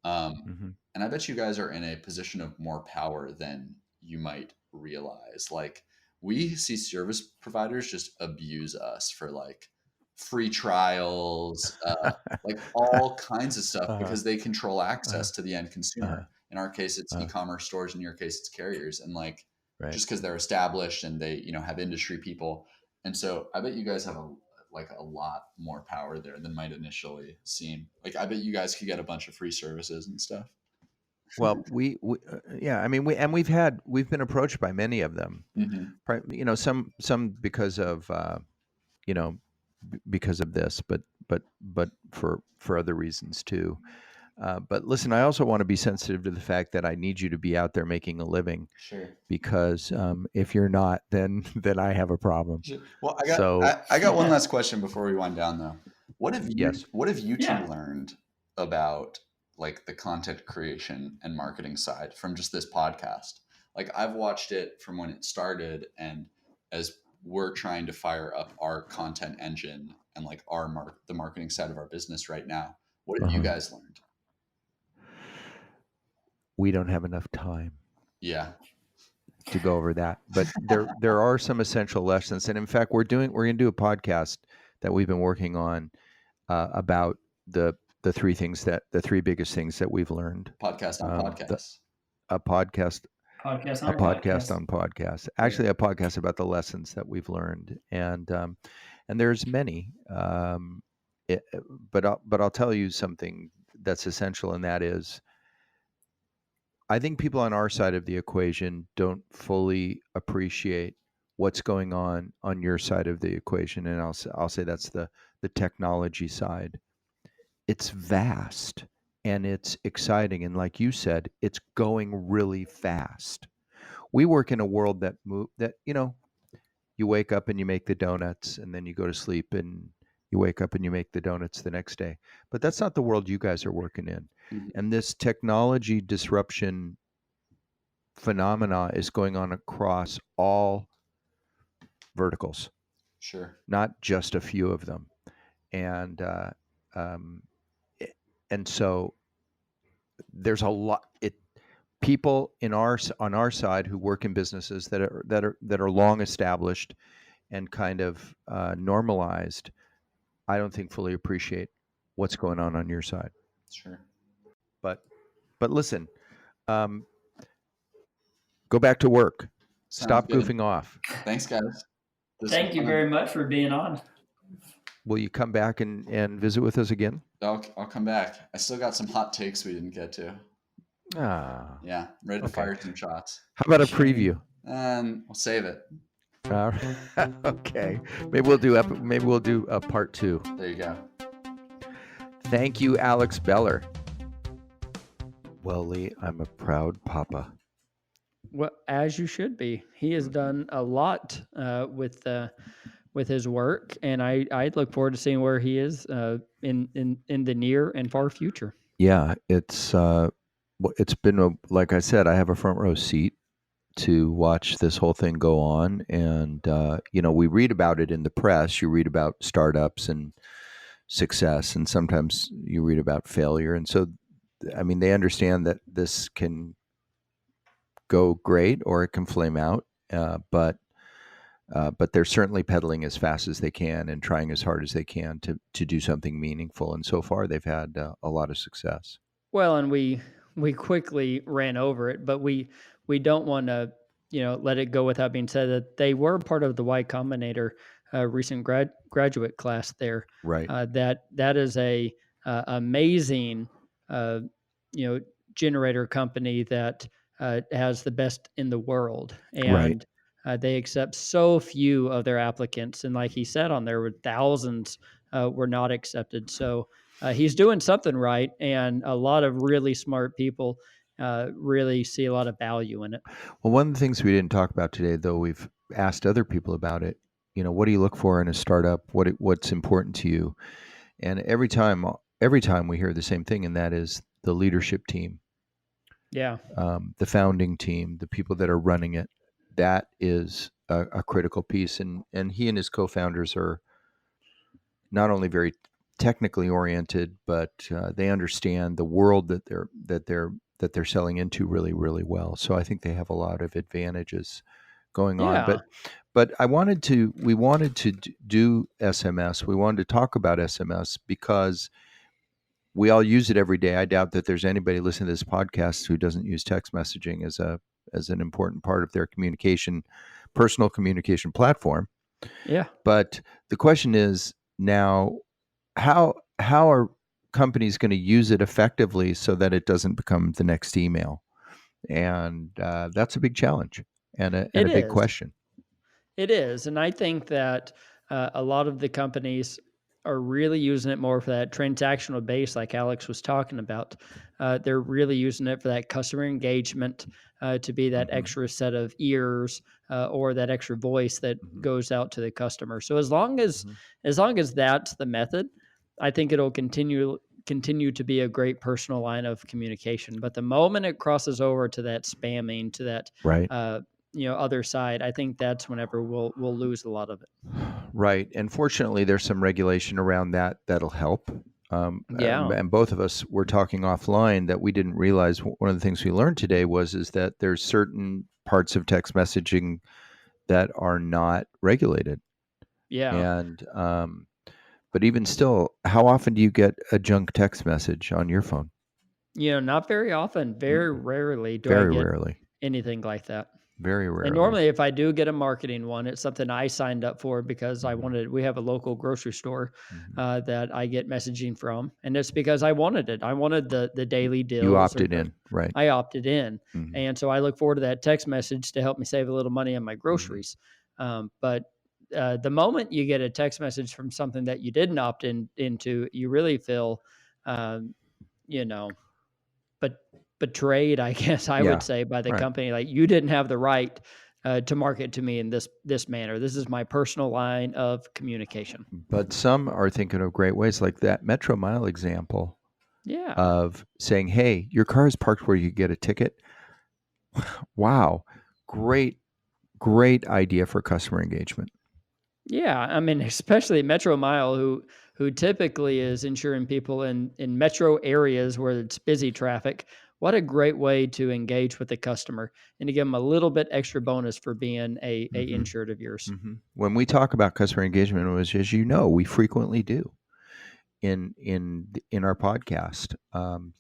And I bet you guys are in a position of more power than you might realize. Like, we see service providers just abuse us for like free trials, like all kinds of stuff, uh-huh, because they control uh-huh, access to the end uh-huh, consumer. In our case, it's uh, e-commerce stores. In your case, it's carriers. And like, right. just because they're established and they, have industry people. And so I bet you guys have a lot more power there than might initially seem. Like, I bet you guys could get a bunch of free services and stuff. Well, yeah, I mean, we've been approached by many of them. Some because of because of this, but for other reasons too. But listen, I also want to be sensitive to the fact that I need you to be out there making a living, Sure. because if you're not, then I have a problem. Sure. Well, So I got one last question before we wind down, though. What have yes, you two learned about like the content creation and marketing side from just this podcast? Like, I've watched it from when it started, and as we're trying to fire up our content engine and like the marketing side of our business right now, what have you guys learned? we don't have enough time Yeah. to go over that, but there are some essential lessons, and in fact, we're going to do a podcast that we've been working on about the three biggest things that we've learned. Podcast on podcasts. A podcast Podcast a on podcast on podcasts. Actually, a podcast about the lessons that we've learned, and there's many. But I'll tell you something that's essential, and that is, I think people on our side of the equation don't fully appreciate what's going on your side of the equation, and I'll say that's the technology side. It's vast and it's exciting, and like you said, it's going really fast. We work in a world that you wake up and you make the donuts, and then you go to sleep, and you wake up and you make the donuts the next day. But that's not the world you guys are working in. And this technology disruption phenomena is going on across all verticals. Sure. Not just a few of them. And so there's a lot. People on our side who work in businesses that are long established and kind of normalized, I don't think fully appreciate what's going on your side. Sure. But listen, go back to work. Stop goofing off. Thanks, guys. Thank you very much for being on. Will you come back and visit with us again? I'll come back. I still got some hot takes we didn't get to. Yeah, ready to fire some shots. How about a preview? We'll save it. Okay. Maybe we'll do a part 2. There you go. Thank you, Alex Beller. Well, Lee, I'm a proud papa. Well, as you should be. He has done a lot with his work, and I look forward to seeing where he is in the near and far future. Yeah, it's been like I said, I have a front row seat to watch this whole thing go on, and we read about it in the press. You read about startups and success, and sometimes you read about failure. And so, I mean, they understand that this can go great or it can flame out, but they're certainly pedaling as fast as they can and trying as hard as they can to do something meaningful. And so far, they've had a lot of success. Well, and we quickly ran over it, but we don't want to let it go without being said that they were part of the Y Combinator recent graduate class there. Right. That is a amazing generator company that has the best in the world, and they accept so few of their applicants. And like he said on there, were thousands were not accepted. So he's doing something right, and a lot of really smart people really see a lot of value in it. Well, one of the things we didn't talk about today, though, we've asked other people about it. What do you look for in a startup? What's important to you? And every time we hear the same thing, and that is the leadership team, Yeah. the founding team, the people that are running it. That is a critical piece, and he and his co-founders are not only very technically oriented, but they understand the world that they're selling into really, really well. So I think they have a lot of advantages going on. Yeah. But we wanted to do SMS. We wanted to talk about SMS because we all use it every day. I doubt that there's anybody listening to this podcast who doesn't use text messaging as an important part of their personal communication platform. Yeah. But the question is now, how are companies going to use it effectively so that it doesn't become the next email? And that's a big challenge and It a big is. question. It is. And I think that a lot of the companies are really using it more for that transactional base, like Alex was talking about. They're really using it for that customer engagement, to be that Mhm. extra set of ears, or that extra voice that Mhm. goes out to the customer. So Mhm. as long as that's the method, I think it'll continue to be a great personal line of communication. But the moment it crosses over to that spamming, to that Right. other side, I think that's whenever we'll lose a lot of it. Right. And fortunately, there's some regulation around that'll help. Yeah. And both of us were talking offline that we didn't realize one of the things we learned today is that there's certain parts of text messaging that are not regulated. Yeah. And but even still, how often do you get a junk text message on your phone? Not very often. Very Mm-mm. rarely do I Very get rarely. anything like that. Very And rarely. normally, if I do get a marketing one, it's something I signed up for because we have a local grocery store Mhm. that I get messaging from. And it's because I wanted it. I wanted the daily You deals, or opted in, right? I opted in. Mhm. And so I look forward to that text message to help me save a little money on my Mhm. groceries. But the moment you get a text message from something that you didn't into, you really feel, um, you know, but betrayed, I guess I would Yeah. say, by the Right. company. Like, you didn't have the right to market to me in this manner. This is my personal line of communication. But some are thinking of great ways, like that Metro Mile example Yeah. of saying, "Hey, your car is parked where you get a ticket." Wow, great, great idea for customer engagement. Yeah, I mean, especially Metro Mile, who typically is insuring people in metro areas where it's busy traffic. What a great way to engage with the customer and to give them a little bit extra bonus for being a Hmm. insured of yours. Hmm. When we talk about customer engagement, which, as you know, we frequently do in our podcast,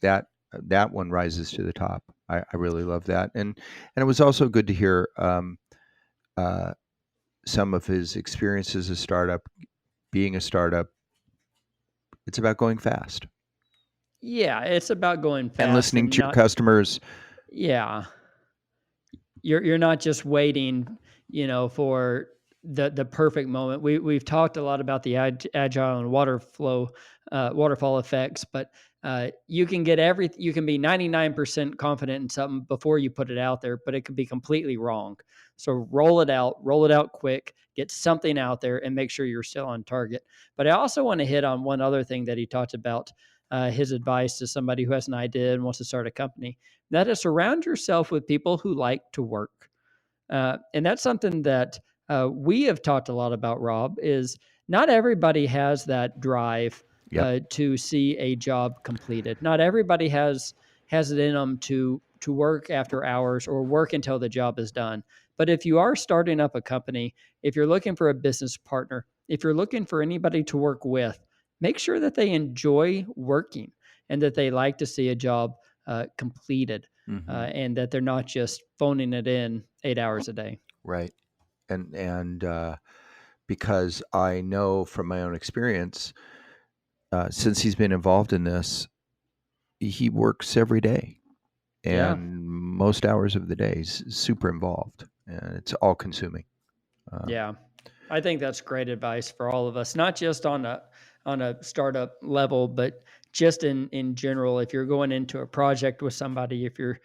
that one rises to the top. I really love that, and it was also good to hear uh, some of his experiences as startup, being a startup. It's about going fast Yeah, it's about going and fast listening and to your not. customers. Yeah, you're not just waiting, for the perfect moment. We've talked a lot about the agile and waterfall effects, but you can you can be 99% confident in something before you put it out there, but it could be completely wrong. So roll it out quick, get something out there, and make sure you're still on target. But I also want to hit on one other thing that he talked about. His advice to somebody who has an idea and wants to start a company, that is, surround yourself with people who like to work. And that's something that we have talked a lot about, Rob, is not everybody has that drive Yep. to see a job completed. Not everybody has it in them to work after hours or work until the job is done. But if you are starting up a company, if you're looking for a business partner, if you're looking for anybody to work with, make sure that they enjoy working and that they like to see a job completed, Hmm. and that they're not just phoning it in 8 hours a day. Right. And because I know from my own experience, since he's been involved in this, he works every day Yeah. and most hours of the day. He's super involved, and it's all consuming. Um, Yeah. I think that's great advice for all of us, not just on a startup level, but just in general. If you're going into a project with somebody, if you're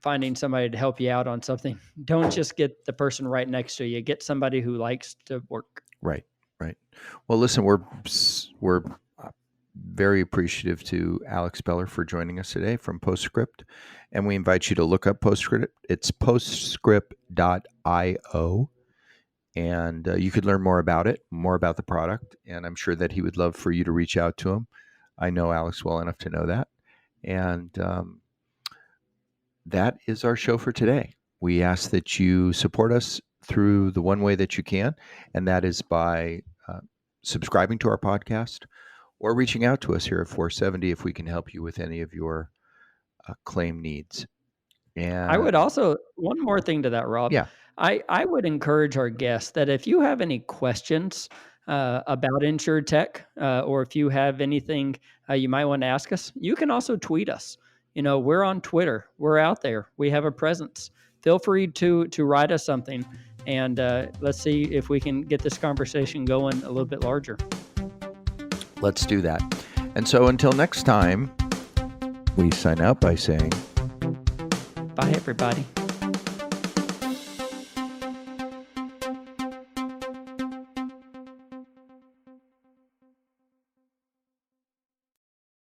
finding somebody to help you out on something, don't just get the person right next to you. Get somebody who likes to work. right. Right. Well, listen, we're very appreciative to Alex Beller for joining us today from Postscript, and we invite you to look up Postscript. It's postscript.io, and you could learn more about it, more about the product, and I'm sure that he would love for you to reach out to him. I know Alex well enough to know that, and that is our show for today. We ask that you support us through the one way that you can, and that is by subscribing to our podcast or reaching out to us here at 470 if we can help you with any of your claim needs. And I would also, one more thing to that, Rob. yeah, I would encourage our guests that if you have any questions about InsureTech, or if you have anything you might want to ask us, you can also tweet us. We're on Twitter. We're out there. We have a presence. Feel free to write us something, and let's see if we can get this conversation going a little bit larger. let's do that. And so until next time, we sign out by saying, Bye, everybody.